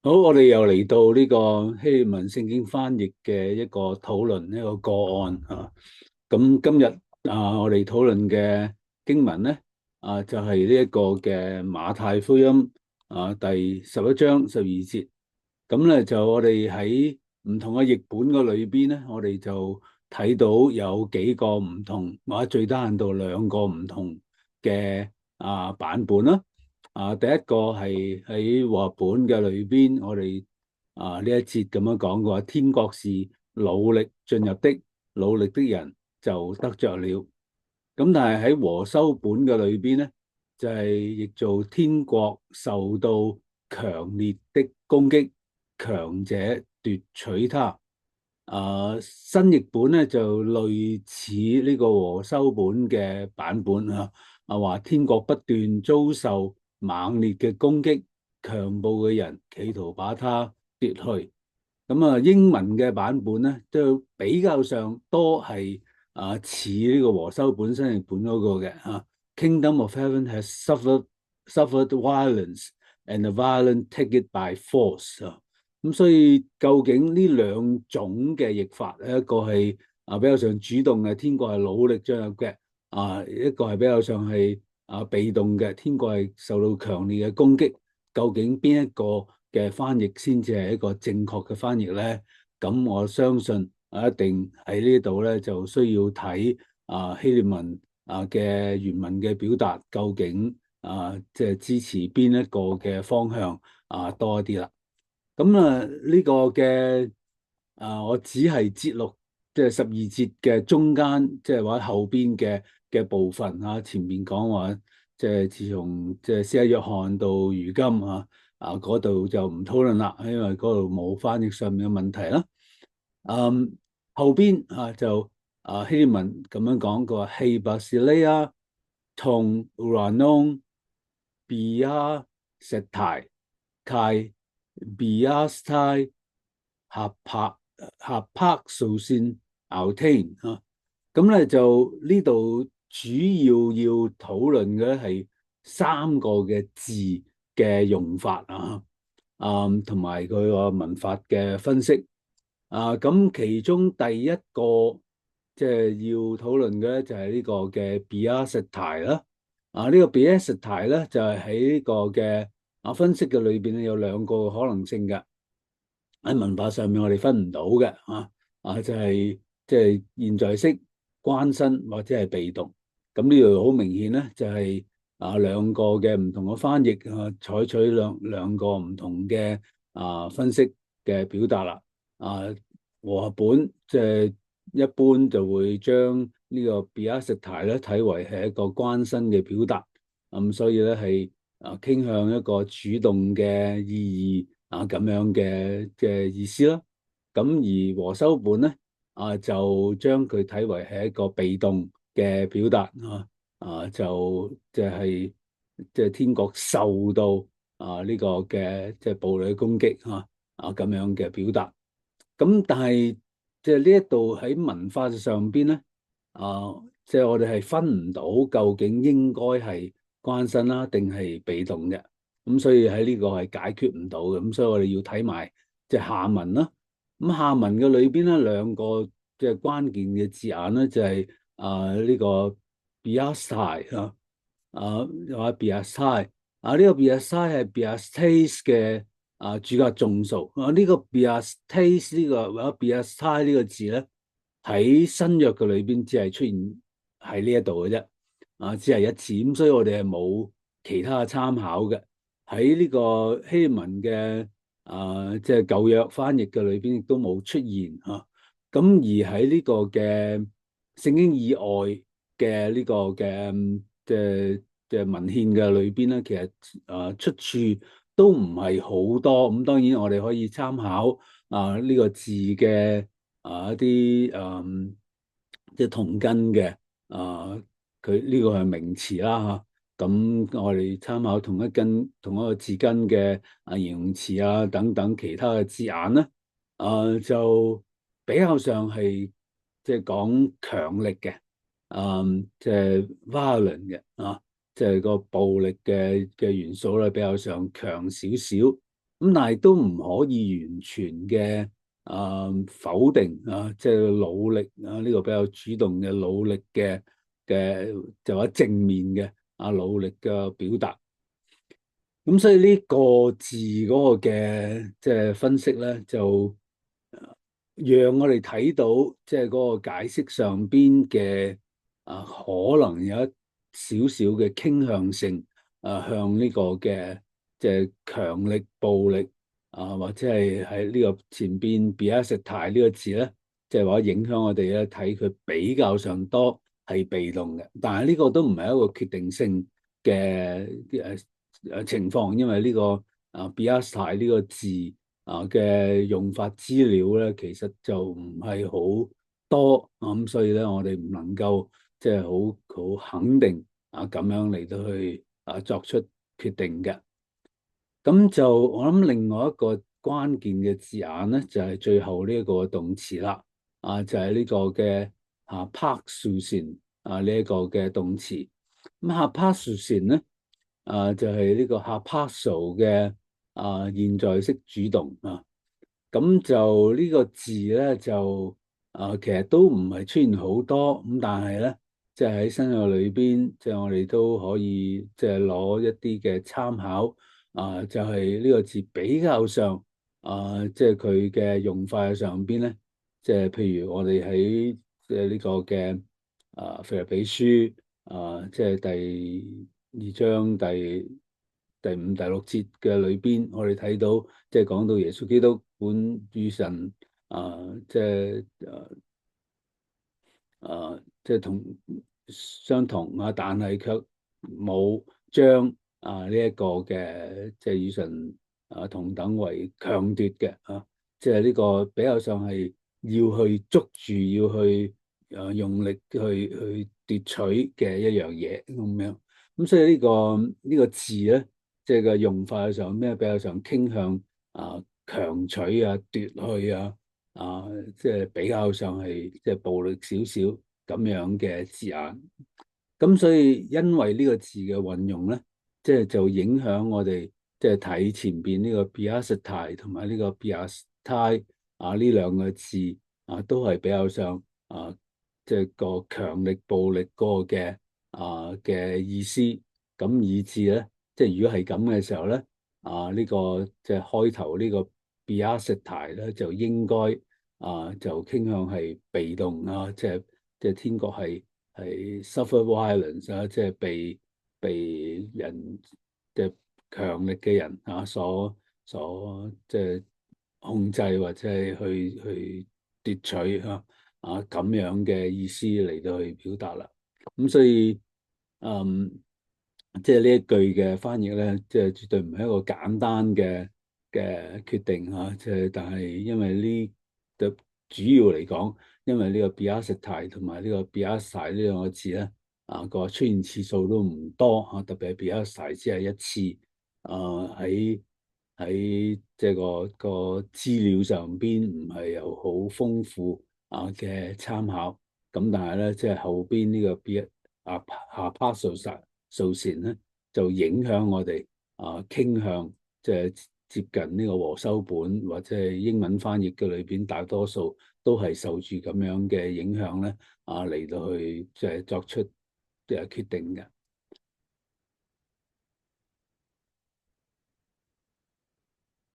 好，我哋又嚟到呢個希臘文聖經翻譯嘅一個討論，一個個案啊。咁今日我哋討論嘅經文咧就係呢一個嘅馬太福音第11章12節。咁咧就我哋喺唔同嘅譯本嘅裏邊咧，我哋就睇到有幾個唔同，或者最低限度兩個唔同嘅版本啦。第一個係喺和合本嘅裏邊，我哋呢一節咁樣講嘅話，天國是努力進入的，努力的人就得着了。咁但係喺和修本嘅裏邊咧，就係譯做天國受到強烈的攻擊，強者奪取它。新譯本咧就類似呢個和修本嘅版本話天國不斷遭受猛烈嘅攻擊，強暴嘅人企圖把它奪去。咁英文嘅版本咧都比較上多係似呢個和修本新譯本嗰個嘅Kingdom of Heaven has suffered violence and the violent take it by force 咁所以究竟呢兩種嘅譯法，一個係比較上主動嘅，天國係努力進入嘅，一個係比較上係被動嘅，天國係受到強烈嘅攻擊。究竟邊一個嘅翻譯先至係一個正確嘅翻譯咧？咁我相信一定喺呢度咧就需要睇希臘文嘅原文嘅表達，究竟即係支持邊一個嘅方向多一啲啦。咁呢個嘅我只係節錄即係12節嘅中間，即係話後邊嘅部分前面講話即係自從即係施洗約翰到如今嗰度就唔討論啦，因為嗰度冇翻譯上面嘅問題啦。後邊就希臘文咁樣講，佢話希伯士利亞同 uranon bia setai kai biastai 合拍數線 outain 咁咧就呢度主要要討論嘅係三個嘅字嘅用法同埋佢個文法嘅分析咁其中第一個即係要討論嘅咧就係呢個嘅 biastai 啦。呢個 biastai 咧就係喺呢個嘅分析嘅裏邊咧有兩個可能性嘅。喺文化上面我哋分唔到嘅就係即係現在式關身或者係被動。咁呢度好明顯咧就係兩個嘅唔同嘅翻譯採取兩個唔同嘅分析嘅表達啦。和合本即係一般就會將呢個 biastai 咧睇為係一個關身嘅表達，咁所以咧係傾向一個主動嘅意義咁樣嘅意思啦。咁而和修本咧就將佢睇為係一個被動嘅表達就即係即係天國受到呢個嘅即係暴力攻擊咁樣嘅表達。咁但係即係呢一度喺文化上邊咧即係我哋係分唔到究竟應該係關身啦定係被動嘅。咁所以喺呢個係解決唔到嘅。咁所以我哋要睇埋即係下文啦。咁下文嘅裏邊咧兩個即係關鍵嘅字眼咧就係呢個 biastai 話 biastai 呢個 biastai 係 biastes 嘅主格眾數呢個 biastes 呢個或者 biastai 呢個字咧喺新約嘅裏邊只係出現喺呢一度嘅啫只係一次。咁所以我哋係冇其他嘅參考嘅。喺呢個希臘文嘅即係舊約翻譯嘅裏邊亦都冇出現咁而喺呢個嘅聖經以外嘅呢個嘅嘅文獻嘅裏邊咧，其實出處都唔係好多。咁當然我哋可以參考呢個字嘅一啲即係同根嘅佢呢個係名詞啦咁我哋參考同一個字根嘅形容詞等等其他嘅字眼咧，就比較上係即係講強力嘅，即係 violent 嘅即係個暴力嘅元素咧比較上強少少。咁但係都唔可以完全嘅否定啊，即係努力啊呢個比較主動嘅努力嘅就話正面嘅努力嘅表達。咁所以呢個字嗰個嘅即係分析咧，就讓我哋睇到即係嗰個解釋上邊嘅可能有一少少嘅傾向性向呢個嘅即係強力暴力或者係喺呢個前邊 biased 呢個字咧，即係話影響我哋咧睇佢比較上多係被動嘅，但係呢個都唔係一個決定性嘅情況，因為呢個biased 呢個字嘅用法資料咧，其實就唔係好多咁，所以咧我哋唔能夠即係好肯定咁樣嚟到去作出決定嘅。咁就我諗另外一個關鍵嘅字眼咧，就係最後呢一個動詞啦，就係呢個嘅hapazo 呢一個嘅動詞。咁 hapazo 咧就係呢個 hapazo 嘅現在式主動啊。咁就呢個字咧就其實都唔係出現好多咁，但係咧即係喺新約裏邊，即係我哋都可以即係攞一啲嘅參考就係呢個字比較上即係佢嘅用法上邊咧，即係譬如我哋喺即係呢個嘅腓立比書即係第2章第5、第6節嘅裏邊，我哋睇到即係講到耶穌基督本與神即係即係同相同但係卻冇將呢一個嘅即係與神同等為強奪嘅即係呢個比較上係要去捉住，要去用力去奪取嘅一樣嘢咁樣。咁所以呢個字咧，即係個用法上咩比較上傾向強取奪去即係比較上係即係暴力少少咁樣嘅字眼。咁所以因為呢個字嘅運用咧，即係就影響我哋即係睇前邊呢個 biased 同埋呢個 biastai 呢兩個字都係比較上即係個強力暴力嗰個嘅意思。咁以至咧，即係如果係咁嘅時候咧，呢個即係開頭呢個 biased 咧就應該就傾向係被動即係天國係 suffer violence 即係被人嘅強力嘅人所即係控制或者係去奪取咁樣嘅意思嚟到去表達啦。咁所以即係呢一句嘅翻譯咧，即係絕對唔係一個簡單嘅決定即係但係因為呢個主要嚟講，因為呢個 biased 同埋呢個 biased 呢兩個字咧個出現次數都唔多特別係 biased 只係一次喺即係個資料上邊唔係有好豐富嘅參考。咁但係咧即係後邊呢個 下 pass 數線咧，就影響我哋傾向即係接近呢個和修本或者係英文翻譯嘅裏邊，大多數都係受住咁樣嘅影響咧嚟到去即係作出決定嘅。